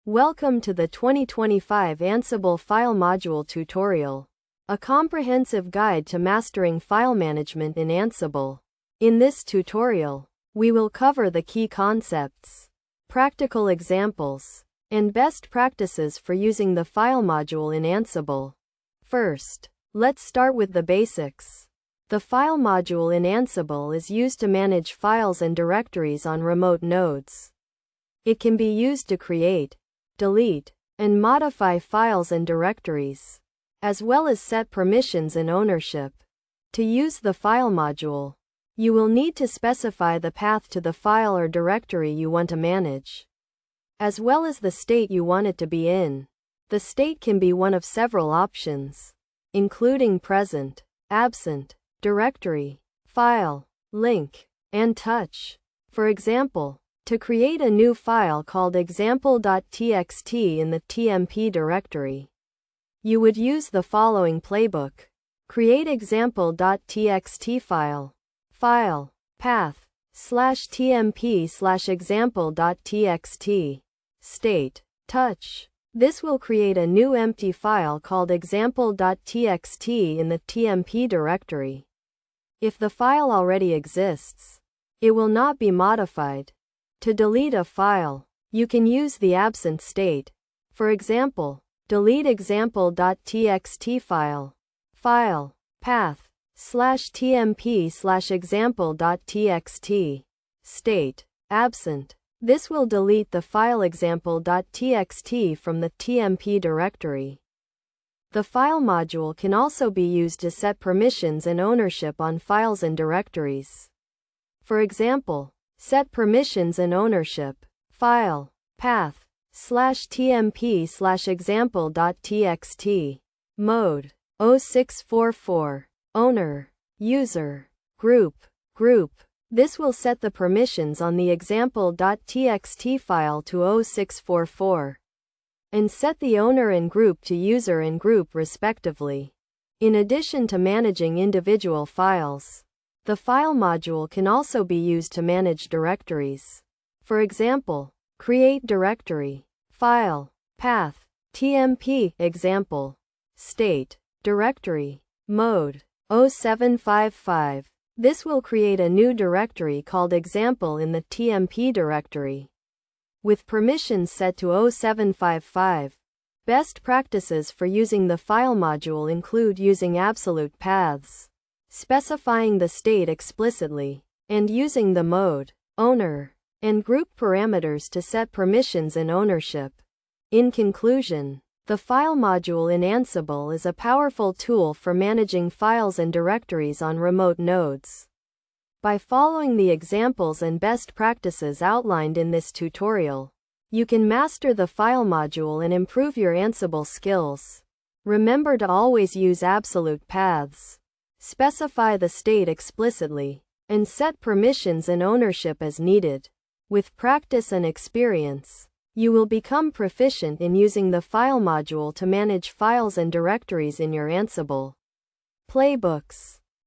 Welcome to the 2025 Ansible File Module tutorial, a comprehensive guide to mastering file management in Ansible. In this tutorial, we will cover the key concepts, practical examples, and best practices for using the file module in Ansible. First, let's start with the basics. The file module in Ansible is used to manage files and directories on remote nodes. It can be used to create, delete, and modify files and directories, as well as set permissions and ownership. To use the file module, you will need to specify the path to the file or directory you want to manage, as well as the state you want it to be in. The state can be one of several options, including present, absent, directory, file, link, and touch. For example, to create a new file called example.txt in the tmp directory, you would use the following playbook. Create example.txt file, path, /tmp/example.txt, state, touch. This will create a new empty file called example.txt in the tmp directory. If the file already exists, it will not be modified. To delete a file, you can use the absent state. For example, delete example.txt file, path, /tmp/example.txt, state, absent. This will delete the file example.txt from the tmp directory. The file module can also be used to set permissions and ownership on files and directories. For example, set permissions and ownership, file, path, /tmp/example.txt, mode, 0644, owner, user, group. This will set the permissions on the example.txt file to 0644, and set the owner and group to user and group respectively. In addition to managing individual files, the file module can also be used to manage directories. For example, create directory, file, path, tmp, example, state, directory, mode, 0755. This will create a new directory called example in the tmp directory, with permissions set to 0755. Best practices for using the file module include using absolute paths, specifying the state explicitly, and using the mode, owner, and group parameters to set permissions and ownership. In conclusion, the file module in Ansible is a powerful tool for managing files and directories on remote nodes. By following the examples and best practices outlined in this tutorial, you can master the file module and improve your Ansible skills. Remember to always use absolute paths, specify the state explicitly, and set permissions and ownership as needed. With practice and experience, you will become proficient in using the file module to manage files and directories in your Ansible playbooks.